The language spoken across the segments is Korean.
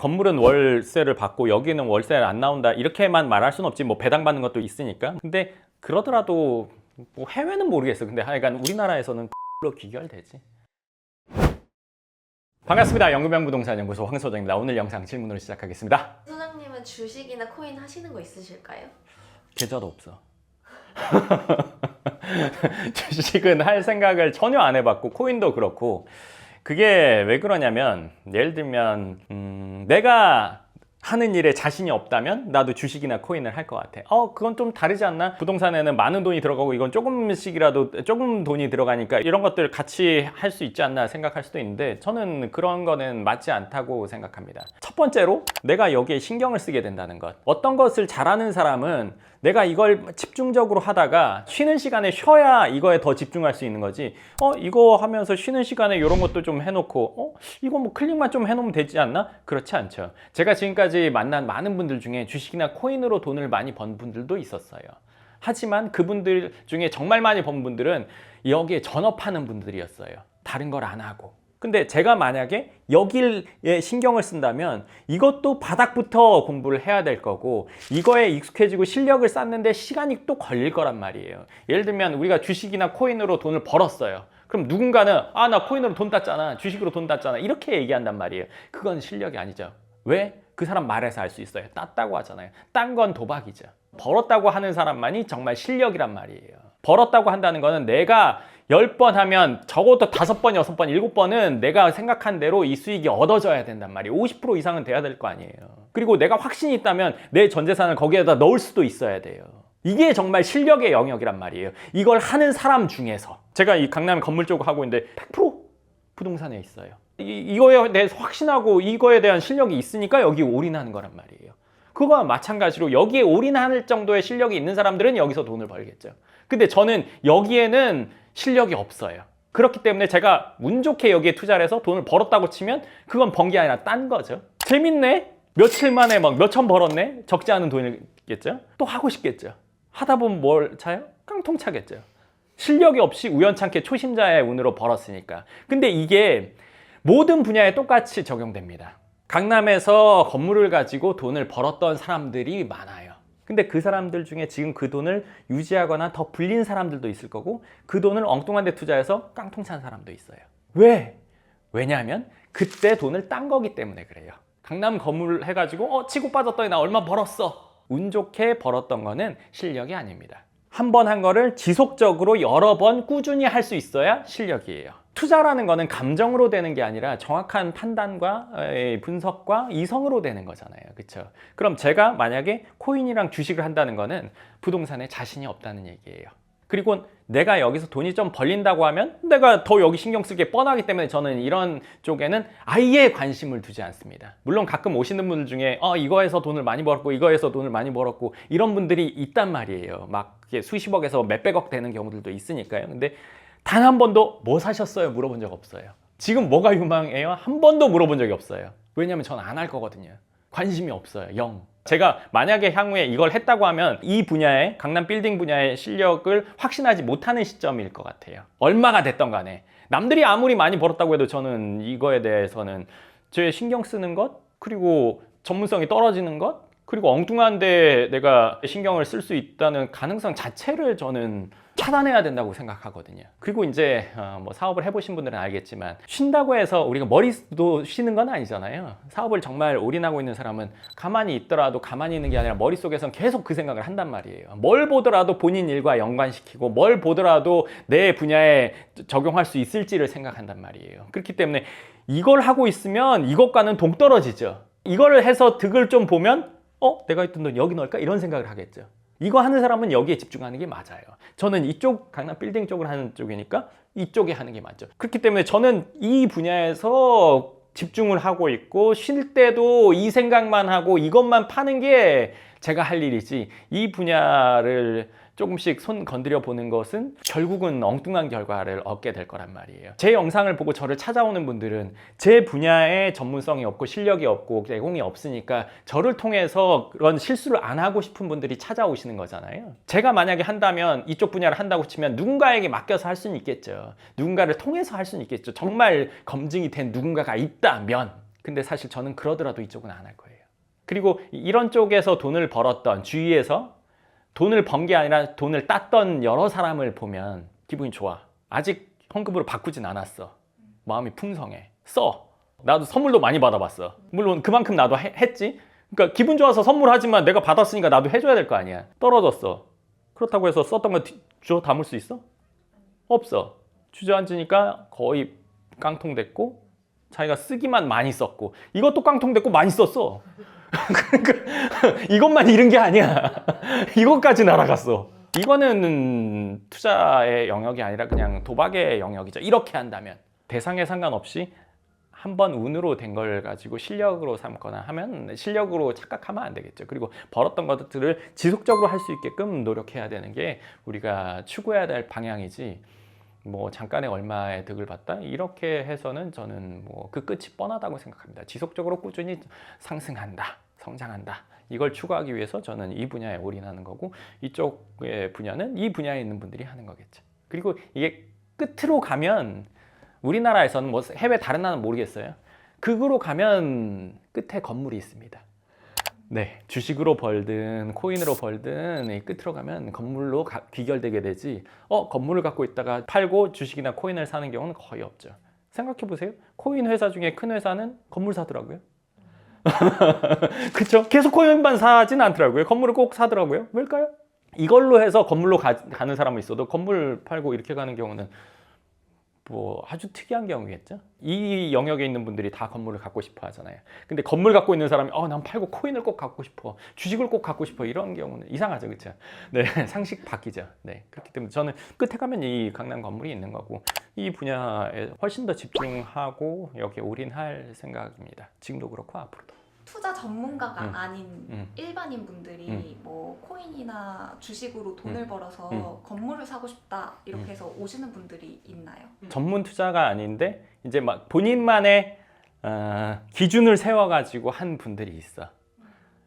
건물은 월세를 받고 여기는 월세를 안 나온다 이렇게만 말할 수는 없지. 뭐 배당받는 것도 있으니까. 근데 그러더라도 뭐 해외는 모르겠어. 근데 하여간 우리나라에서는 로 귀결되지. 반갑습니다. 연금형부동산연구소 황소정입니다. 오늘 영상 질문으로 시작하겠습니다. 소장님은 주식이나 코인 하시는 거 있으실까요? 계좌도 없어. 주식은 할 생각을 전혀 안 해봤고 코인도 그렇고. 그게 왜 그러냐면 예를 들면 내가 하는 일에 자신이 없다면 나도 주식이나 코인을 할 것 같아. 그건 좀 다르지 않나? 부동산에는 많은 돈이 들어가고 이건 조금씩이라도 조금 돈이 들어가니까 이런 것들 같이 할 수 있지 않나 생각할 수도 있는데 저는 그런 거는 맞지 않다고 생각합니다. 첫 번째로 내가 여기에 신경을 쓰게 된다는 것. 어떤 것을 잘하는 사람은 내가 이걸 집중적으로 하다가 쉬는 시간에 쉬어야 이거에 더 집중할 수 있는 거지. 이거 하면서 쉬는 시간에 이런 것도 좀 해놓고 이거 뭐 클릭만 좀 해놓으면 되지 않나? 그렇지 않죠. 제가 지금까지 만난 많은 분들 중에 주식이나 코인으로 돈을 많이 번 분들도 있었어요. 하지만 그분들 중에 정말 많이 번 분들은 여기에 전업하는 분들이었어요. 다른 걸 안 하고. 근데 제가 만약에 여기에 신경을 쓴다면 이것도 바닥부터 공부를 해야 될 거고 이거에 익숙해지고 실력을 쌓는데 시간이 또 걸릴 거란 말이에요. 예를 들면 우리가 주식이나 코인으로 돈을 벌었어요. 그럼 누군가는 나 코인으로 돈 땄잖아, 주식으로 돈 땄잖아 이렇게 얘기한단 말이에요. 그건 실력이 아니죠. 왜? 그 사람 말에서 알 수 있어요. 땄다고 하잖아요. 딴 건 도박이죠. 벌었다고 하는 사람만이 정말 실력이란 말이에요. 벌었다고 한다는 거는 내가 10번 하면 적어도 5번, 6번, 7번은 내가 생각한 대로 이 수익이 얻어져야 된단 말이에요. 50% 이상은 돼야 될 거 아니에요. 그리고 내가 확신이 있다면 내 전 재산을 거기에다 넣을 수도 있어야 돼요. 이게 정말 실력의 영역이란 말이에요. 이걸 하는 사람 중에서 제가 이 강남 건물 쪽을 하고 있는데 100% 부동산에 있어요. 이거에 대해서 확신하고 이거에 대한 실력이 있으니까 여기 올인하는 거란 말이에요. 그거와 마찬가지로 여기에 올인할 정도의 실력이 있는 사람들은 여기서 돈을 벌겠죠. 근데 저는 여기에는 실력이 없어요. 그렇기 때문에 제가 운 좋게 여기에 투자를 해서 돈을 벌었다고 치면 그건 번 게 아니라 딴 거죠. 재밌네? 며칠 만에 막 몇천 벌었네? 적지 않은 돈이겠죠? 또 하고 싶겠죠. 하다 보면 뭘 차요? 깡통 차겠죠. 실력이 없이 우연찮게 초심자의 운으로 벌었으니까. 근데 이게 모든 분야에 똑같이 적용됩니다. 강남에서 건물을 가지고 돈을 벌었던 사람들이 많아요. 근데 그 사람들 중에 지금 그 돈을 유지하거나 더 불린 사람들도 있을 거고 그 돈을 엉뚱한 데 투자해서 깡통 찬 사람도 있어요. 왜? 왜냐하면 그때 돈을 딴 거기 때문에 그래요. 강남 건물 해가지고 치고 빠졌더니 나 얼마 벌었어. 운 좋게 벌었던 거는 실력이 아닙니다. 한 번 한 거를 지속적으로 여러 번 꾸준히 할 수 있어야 실력이에요. 투자라는 거는 감정으로 되는 게 아니라 정확한 판단과 분석과 이성으로 되는 거잖아요. 그렇죠? 그럼 제가 만약에 코인이랑 주식을 한다는 거는 부동산에 자신이 없다는 얘기예요. 그리고 내가 여기서 돈이 좀 벌린다고 하면 내가 더 여기 신경 쓸 게 뻔하기 때문에 저는 이런 쪽에는 아예 관심을 두지 않습니다. 물론 가끔 오시는 분들 중에 이거에서 돈을 많이 벌었고 이거에서 돈을 많이 벌었고 이런 분들이 있단 말이에요. 막 수십억에서 몇백억 되는 경우들도 있으니까요. 근데 단 한 번도 뭐 사셨어요? 물어본 적 없어요. 지금 뭐가 유망해요? 한 번도 물어본 적이 없어요. 왜냐면 전 안 할 거거든요. 관심이 없어요. 영. 제가 만약에 향후에 이걸 했다고 하면 이 분야의 강남 빌딩 분야의 실력을 확신하지 못하는 시점일 것 같아요. 얼마가 됐던 간에 남들이 아무리 많이 벌었다고 해도 저는 이거에 대해서는 제 신경 쓰는 것 그리고 전문성이 떨어지는 것 그리고 엉뚱한데 내가 신경을 쓸 수 있다는 가능성 자체를 저는 차단해야 된다고 생각하거든요. 그리고 이제 뭐 사업을 해보신 분들은 알겠지만 쉰다고 해서 우리가 머리도 쉬는 건 아니잖아요. 사업을 정말 올인하고 있는 사람은 가만히 있더라도 가만히 있는 게 아니라 머릿속에선 계속 그 생각을 한단 말이에요. 뭘 보더라도 본인 일과 연관시키고 뭘 보더라도 내 분야에 적용할 수 있을지를 생각한단 말이에요. 그렇기 때문에 이걸 하고 있으면 이것과는 동떨어지죠. 이거를 해서 득을 좀 보면 내가 있던 돈 여기 넣을까? 이런 생각을 하겠죠. 이거 하는 사람은 여기에 집중하는 게 맞아요. 저는 이쪽 강남 빌딩 쪽을 하는 쪽이니까 이쪽에 하는 게 맞죠. 그렇기 때문에 저는 이 분야에서 집중을 하고 있고 쉴 때도 이 생각만 하고 이것만 파는 게 제가 할 일이지 이 분야를 조금씩 손 건드려 보는 것은 결국은 엉뚱한 결과를 얻게 될 거란 말이에요. 제 영상을 보고 저를 찾아오는 분들은 제 분야에 전문성이 없고 실력이 없고 내공이 없으니까 저를 통해서 그런 실수를 안 하고 싶은 분들이 찾아오시는 거잖아요. 제가 만약에 한다면 이쪽 분야를 한다고 치면 누군가에게 맡겨서 할 수는 있겠죠. 누군가를 통해서 할 수는 있겠죠. 정말 검증이 된 누군가가 있다면. 근데 사실 저는 그러더라도 이쪽은 안 할 거예요. 그리고 이런 쪽에서 돈을 벌었던, 주위에서 돈을 번 게 아니라 돈을 땄던 여러 사람을 보면 기분이 좋아. 아직 현금으로 바꾸진 않았어. 마음이 풍성해. 써. 나도 선물도 많이 받아봤어. 물론 그만큼 나도 했지. 그러니까 기분 좋아서 선물하지만 내가 받았으니까 나도 해줘야 될 거 아니야. 떨어졌어. 그렇다고 해서 썼던 거 주워 담을 수 있어? 없어. 주저앉으니까 거의 깡통됐고 자기가 쓰기만 많이 썼고 이것도 깡통됐고 많이 썼어. 그러니까 이것만 잃은 게 아니야. 이것까지 날아갔어. 이거는 투자의 영역이 아니라 그냥 도박의 영역이죠. 이렇게 한다면 대상에 상관없이 한번 운으로 된 걸 가지고 실력으로 삼거나 하면 실력으로 착각하면 안 되겠죠. 그리고 벌었던 것들을 지속적으로 할 수 있게끔 노력해야 되는 게 우리가 추구해야 될 방향이지. 뭐 잠깐에 얼마의 득을 봤다 이렇게 해서는 저는 뭐 그 끝이 뻔하다고 생각합니다. 지속적으로 꾸준히 상승한다, 성장한다. 이걸 추구하기 위해서 저는 이 분야에 올인하는 거고 이쪽의 분야는 이 분야에 있는 분들이 하는 거겠죠. 그리고 이게 끝으로 가면 우리나라에서는 뭐 해외 다른 나라는 모르겠어요. 극으로 가면 끝에 건물이 있습니다. 네, 주식으로 벌든 코인으로 벌든 이 끝으로 가면 건물로 귀결되게 되지 건물을 갖고 있다가 팔고 주식이나 코인을 사는 경우는 거의 없죠. 생각해 보세요. 코인 회사 중에 큰 회사는 건물 사더라고요. 그렇죠? 계속 코인만 사진 않더라고요. 건물을 꼭 사더라고요. 왜일까요? 이걸로 해서 건물로 가는 사람은 있어도 건물 팔고 이렇게 가는 경우는 뭐 아주 특이한 경우겠죠. 이 영역에 있는 분들이 다 건물을 갖고 싶어 하잖아요. 근데 건물 갖고 있는 사람이 난 팔고 코인을 꼭 갖고 싶어, 주식을 꼭 갖고 싶어, 이런 경우는 이상하죠, 그렇죠? 네, 상식 바뀌죠. 네, 그렇기 때문에 저는 끝에 가면 이 강남 건물이 있는 거고 이 분야에 훨씬 더 집중하고 여기에 올인할 생각입니다. 지금도 그렇고 앞으로도. 투자 전문가가 아닌 일반인 분들이 뭐 코인이나 주식으로 돈을 벌어서 건물을 사고 싶다 이렇게 해서 오시는 분들이 있나요? 전문 투자가 아닌데 이제 막 본인만의 기준을 세워가지고 한 분들이 있어.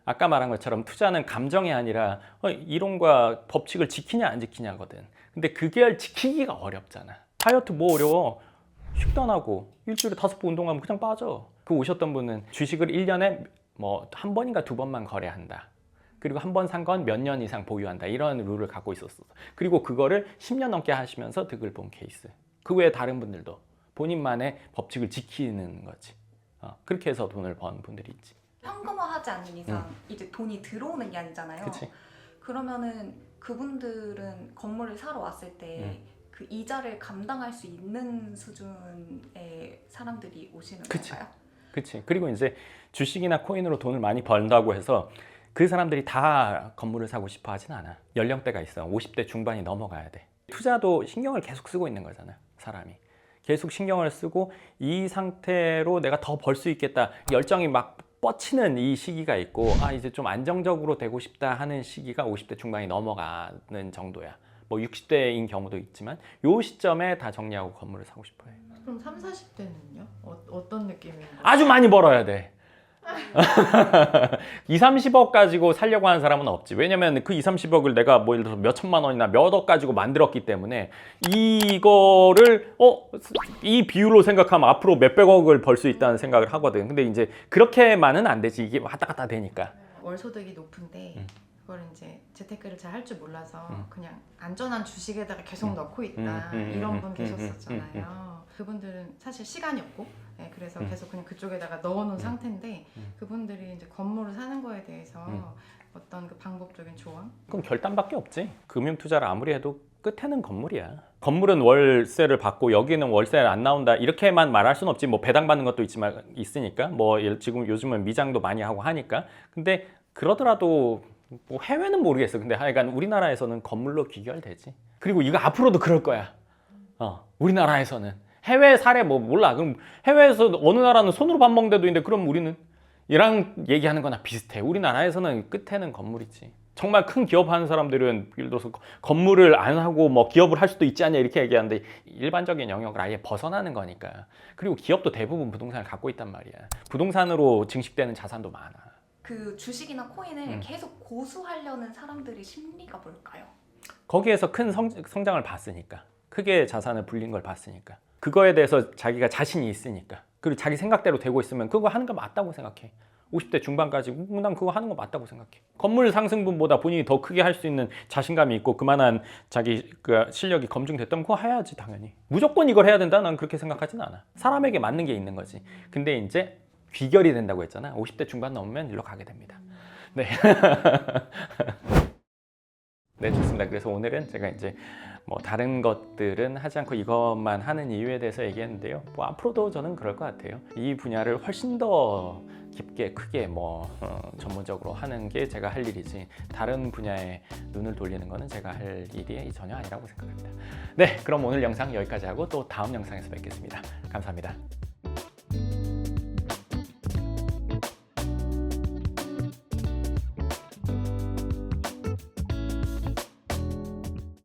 아까 말한 것처럼 투자는 감정이 아니라 이론과 법칙을 지키냐 안 지키냐거든. 근데 그게 지키기가 어렵잖아. 다이어트 뭐 어려워? 식단 하고 일주일에 5번 운동하면 그냥 빠져. 그 오셨던 분은 주식을 1년에 뭐 한 번인가 2번만 거래한다. 그리고 한 번 산 건 몇 년 이상 보유한다. 이런 룰을 갖고 있었어. 그리고 그거를 10년 넘게 하시면서 득을 본 케이스. 그 외에 다른 분들도 본인만의 법칙을 지키는 거지. 그렇게 해서 돈을 번 분들이 있지. 현금화하지 않는 이상 이제 돈이 들어오는 게 아니잖아요. 그치? 그러면은 그분들은 건물을 사러 왔을 때 그 이자를 감당할 수 있는 수준의 사람들이 오시는 그치. 건가요? 그치. 그리고 이제 주식이나 코인으로 돈을 많이 번다고 해서 그 사람들이 다 건물을 사고 싶어 하진 않아. 연령대가 있어. 50대 중반이 넘어가야 돼. 투자도 신경을 계속 쓰고 있는 거잖아, 사람이. 계속 신경을 쓰고 이 상태로 내가 더 벌 수 있겠다. 열정이 막 뻗치는 이 시기가 있고 이제 좀 안정적으로 되고 싶다 하는 시기가 50대 중반이 넘어가는 정도야. 뭐 60대인 경우도 있지만 요 시점에 다 정리하고 건물을 사고 싶어 해. 그럼 30, 40대는요? 어떤 느낌인가요? 아주 많이 벌어야 돼. 2, 30억 가지고 살려고 하는 사람은 없지. 왜냐면 그 2, 30억을 내가 뭐 예를 들어서 몇 천만 원이나 몇 억 가지고 만들었기 때문에 이거를 이 비율로 생각하면 앞으로 몇백억을 벌 수 있다는 생각을 하거든. 근데 이제 그렇게만은 안 되지. 이게 왔다 갔다 되니까. 월소득이 높은데 그걸 이제 재테크를 잘 할 줄 몰라서 그냥 안전한 주식에다가 계속 넣고 있다 이런 분 계셨었잖아요. 그분들은 사실 시간이 없고 그래서 계속 그냥 그쪽에다가 넣어놓은 상태인데 그분들이 이제 건물을 사는 거에 대해서 어떤 그 방법적인 조언? 그럼 결단밖에 없지. 금융 투자를 아무리 해도 끝에는 건물이야. 건물은 월세를 받고 여기는 월세를 안 나온다 이렇게만 말할 수는 없지. 뭐 배당 받는 것도 있으니까 뭐 지금 요즘은 미장도 많이 하고 하니까. 근데 그러더라도 뭐 해외는 모르겠어. 근데 하여간 우리나라에서는 건물로 귀결되지. 그리고 이거 앞으로도 그럴 거야. 우리나라에서는 해외 사례 뭐 몰라. 그럼 해외에서 어느 나라는 손으로 밥 먹는 데도 있는데 그럼 우리는 얘랑 얘기하는 거나 비슷해. 우리나라에서는 끝에는 건물이지. 정말 큰 기업 하는 사람들은 예를 들어서 건물을 안 하고 뭐 기업을 할 수도 있지 않냐 이렇게 얘기하는데 일반적인 영역을 아예 벗어나는 거니까. 그리고 기업도 대부분 부동산을 갖고 있단 말이야. 부동산으로 증식되는 자산도 많아. 그 주식이나 코인을 계속 고수하려는 사람들의 심리가 뭘까요? 거기에서 큰 성장을 봤으니까. 크게 자산을 불린 걸 봤으니까. 그거에 대해서 자기가 자신이 있으니까. 그리고 자기 생각대로 되고 있으면 그거 하는 거 맞다고 생각해. 50대 중반까지 난 그거 하는 거 맞다고 생각해. 건물 상승분보다 본인이 더 크게 할 수 있는 자신감이 있고 그만한 자기 그 실력이 검증됐다면 그거 해야지 당연히. 무조건 이걸 해야 된다 난 그렇게 생각하진 않아. 사람에게 맞는 게 있는 거지. 근데 이제 귀결이 된다고 했잖아. 50대 중반 넘으면 일로 가게 됩니다. 네. 네, 좋습니다. 그래서 오늘은 제가 이제 뭐 다른 것들은 하지 않고 이것만 하는 이유에 대해서 얘기했는데요. 뭐 앞으로도 저는 그럴 것 같아요. 이 분야를 훨씬 더 깊게 크게 뭐 전문적으로 하는 게 제가 할 일이지 다른 분야에 눈을 돌리는 거는 제가 할 일이 전혀 아니라고 생각합니다. 네, 그럼 오늘 영상 여기까지 하고 또 다음 영상에서 뵙겠습니다. 감사합니다.